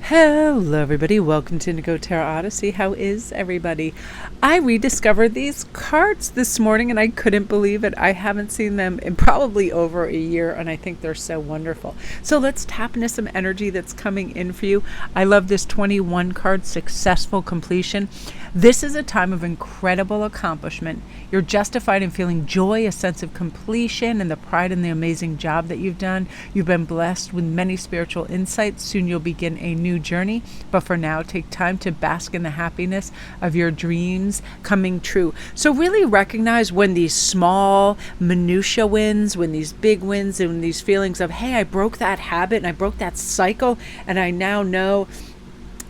Hello everybody, welcome to Indigo Tarot Odyssey. How is everybody? I rediscovered these cards this morning and I couldn't believe it. I haven't seen them in probably over a year and I think they're so wonderful. So let's tap into some energy that's coming in for you. I love this 21 card, successful completion. This is a time of incredible accomplishment. You're justified in feeling joy, a sense of completion, and the pride in the amazing job that you've done. You've been blessed with many spiritual insights. Soon you'll begin a new journey, but for now, take time to bask in the happiness of your dreams coming true. So really recognize when these small minutia wins, when these big wins, and these feelings of, hey, I broke that habit and I broke that cycle, and I now know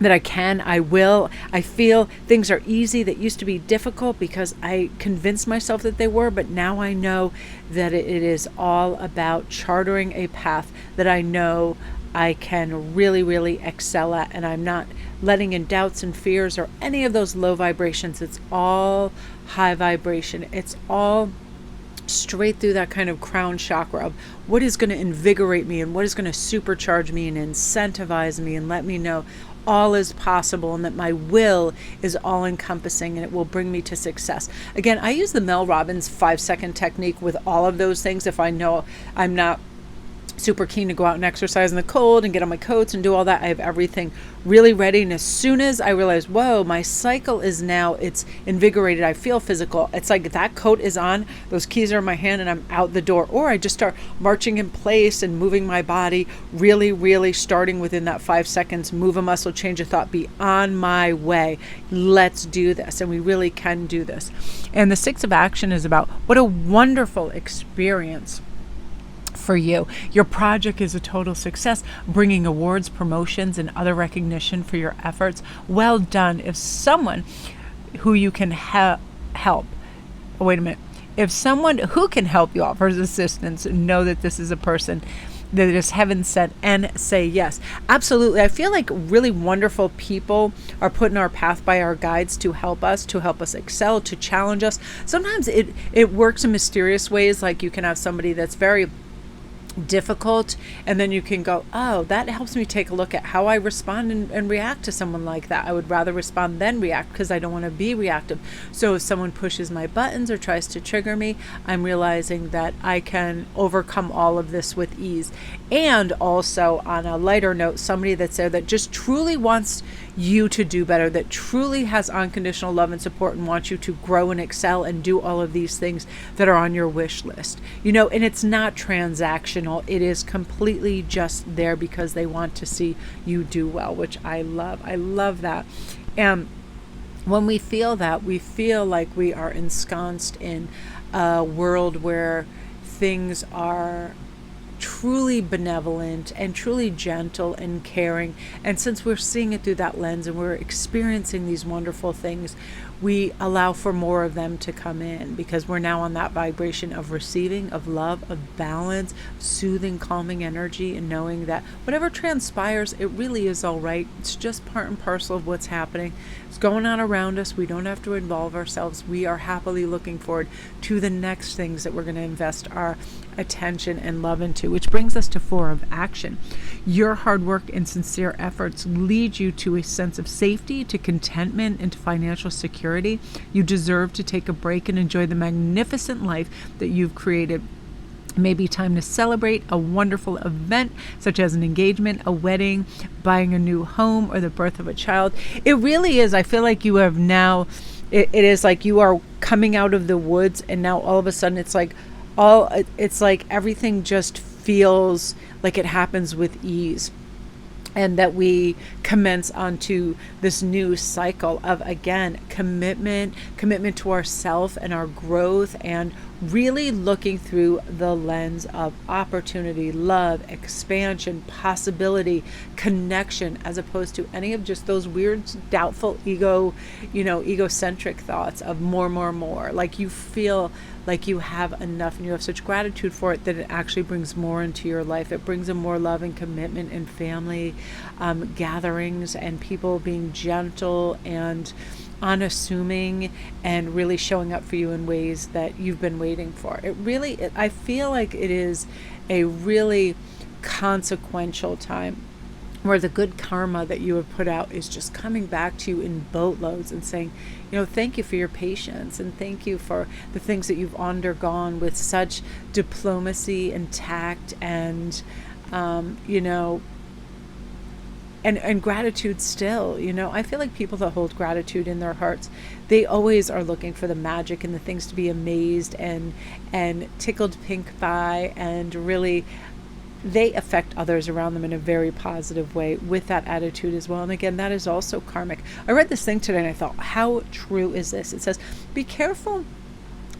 that I will. I feel things are easy that used to be difficult because I convinced myself that they were, but now I know that it is all about charting a path that I know I can really, really excel at, and I'm not letting in doubts and fears or any of those low vibrations. It's all high vibration. It's all straight through that kind of crown chakra of what is going to invigorate me and what is going to supercharge me and incentivize me and let me know all is possible and that my will is all encompassing and it will bring me to success. Again, I use the Mel Robbins 5-second technique with all of those things. If I know I'm not super keen to go out and exercise in the cold and get on my coats and do all that, I have everything really ready. And as soon as I realize, whoa, my cycle is now, it's invigorated, I feel physical, it's like that coat is on, those keys are in my hand and I'm out the door. Or I just start marching in place and moving my body, really, really starting within that 5 seconds, move a muscle, change a thought, be on my way. Let's do this. And we really can do this. And the 6 of action is about what a wonderful experience for you. Your project is a total success, bringing awards, promotions, and other recognition for your efforts. Well done. If someone who you can help, if someone who can help you offers assistance, know that this is a person that is heaven sent, and say yes. Absolutely. I feel like really wonderful people are put in our path by our guides to help us excel, to challenge us. Sometimes it works in mysterious ways, like you can have somebody that's very difficult and then you can go, oh, that helps me take a look at how I respond and react to someone like that. I would rather respond than react because I don't want to be reactive. So if someone pushes my buttons or tries to trigger me, I'm realizing that I can overcome all of this with ease. And also on a lighter note, somebody that's there that just truly wants you to do better, that truly has unconditional love and support and wants you to grow and excel and do all of these things that are on your wish list. And it's not transactional. It is completely just there because they want to see you do well, which I love. I love that. And when we feel that, we feel like we are ensconced in a world where things are truly benevolent and truly gentle and caring. And since we're seeing it through that lens and we're experiencing these wonderful things, we allow for more of them to come in because we're now on that vibration of receiving, of love, of balance, soothing, calming energy, and knowing that whatever transpires, it really is all right. It's just part and parcel of what's happening. It's going on around us. We don't have to involve ourselves. We are happily looking forward to the next things that we're going to invest our attention and love into, which brings us to 4 of action. Your hard work and sincere efforts lead you to a sense of safety, to contentment, and to financial security. You deserve to take a break and enjoy the magnificent life that you've created. It may be time to celebrate a wonderful event such as an engagement, a wedding, buying a new home, or the birth of a child. It really is. I feel like you have now, it is like you are coming out of the woods and now all of a sudden it's like everything just feels like it happens with ease. And that we commence onto this new cycle of, again, commitment to ourself and our growth, and really looking through the lens of opportunity, love, expansion, possibility, connection, as opposed to any of just those weird, doubtful, egocentric thoughts of more. Like you feel like you have enough and you have such gratitude for it that it actually brings more into your life. It brings in more love and commitment and family gatherings and people being gentle and unassuming and really showing up for you in ways that you've been waiting for. I feel like it is a really consequential time where the good karma that you have put out is just coming back to you in boatloads and saying, thank you for your patience and thank you for the things that you've undergone with such diplomacy and tact and, and gratitude still. I feel like people that hold gratitude in their hearts, they always are looking for the magic and the things to be amazed and tickled pink by, and really they affect others around them in a very positive way with that attitude as well. And again, that is also karmic. I read this thing today and I thought, how true is this? It says, be careful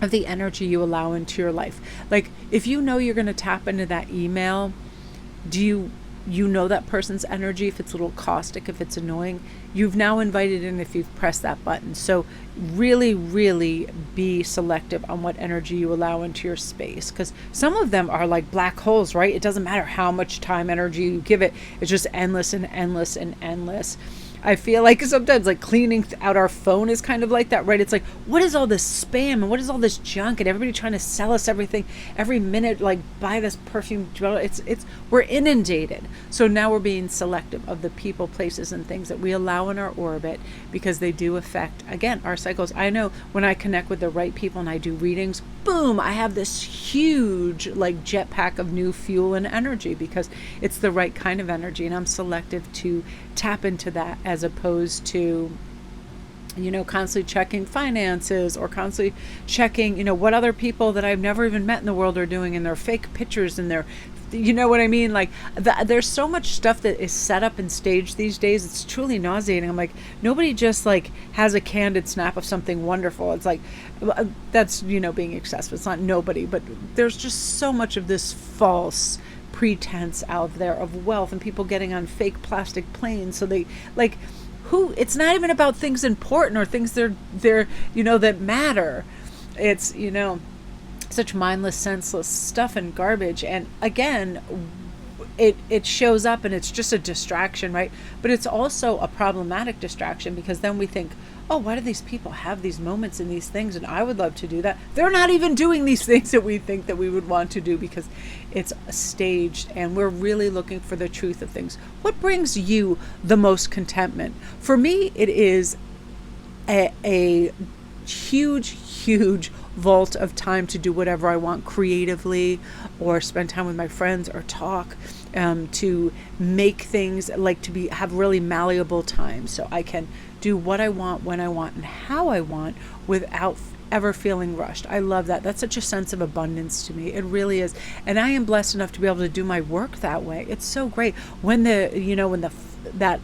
of the energy you allow into your life. Like, if you know you're going to tap into that email, do you know that person's energy? If it's a little caustic, if it's annoying, you've now invited in if you've pressed that button. So really, really be selective on what energy you allow into your space, because some of them are like black holes, right? It doesn't matter how much time, energy you give it. It's just endless and endless and endless. I feel like sometimes like cleaning out our phone is kind of like that, right? It's like, what is all this spam and what is all this junk and everybody trying to sell us everything every minute, like buy this perfume. We're inundated. So now we're being selective of the people, places, and things that we allow in our orbit, because they do affect, again, our cycles. I know when I connect with the right people and I do readings, boom, I have this huge like jetpack of new fuel and energy, because it's the right kind of energy, and I'm selective to tap into that, as opposed to constantly checking finances or constantly checking what other people that I've never even met in the world are doing, and their fake pictures and their, you know what I mean? Like there's so much stuff that is set up and staged these days. It's truly nauseating. I'm like, nobody just like has a candid snap of something wonderful. It's like, that's, being excessive. It's not nobody, but there's just so much of this false pretense out there of wealth and people getting on fake plastic planes. So they like, it's not even about things important or things they're that matter. It's, such mindless, senseless stuff and garbage. And again, it shows up and it's just a distraction, right? But it's also a problematic distraction, because then we think, oh, why do these people have these moments and these things, and I would love to do that. They're not even doing these things that we think that we would want to do, because it's staged, and we're really looking for the truth of things. What brings you the most contentment? For me, it is a huge vault of time to do whatever I want creatively, or spend time with my friends, or talk, to make things, like to have really malleable time, so I can do what I want, when I want, and how I want, without ever feeling rushed. I love that. That's such a sense of abundance to me. It really is. And I am blessed enough to be able to do my work that way. It's so great. When that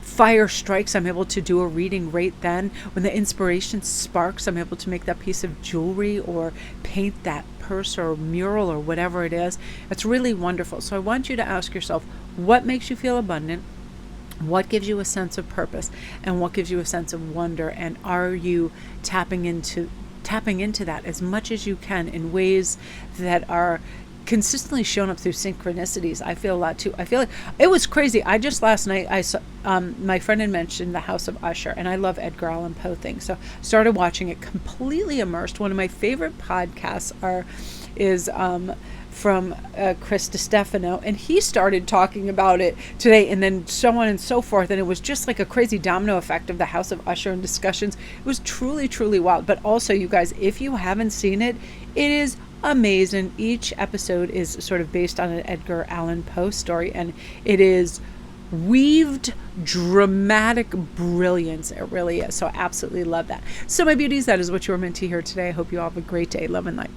fire strikes, I'm able to do a reading right then. When the inspiration sparks, I'm able to make that piece of jewelry or paint that purse or mural or whatever it is. It's really wonderful. So I want you to ask yourself, what makes you feel abundant? What gives you a sense of purpose, and what gives you a sense of wonder? And are you tapping into that as much as you can in ways that are consistently shown up through synchronicities? I feel a lot too. I feel like it was crazy. I just last night, I saw, my friend had mentioned The House of Usher, and I love Edgar Allan Poe things. So started watching it, completely immersed. One of my favorite podcasts is from Chris DiStefano, and he started talking about it today, and then so on and so forth, and it was just like a crazy domino effect of The House of Usher and discussions. It was truly, truly wild. But also, you guys, if you haven't seen it, it is amazing. Each episode is sort of based on an Edgar Allan Poe story, and it is weaved dramatic brilliance. It really is. So I absolutely love that. So my beauties, that is what you were meant to hear today. I hope you all have a great day. Love and light.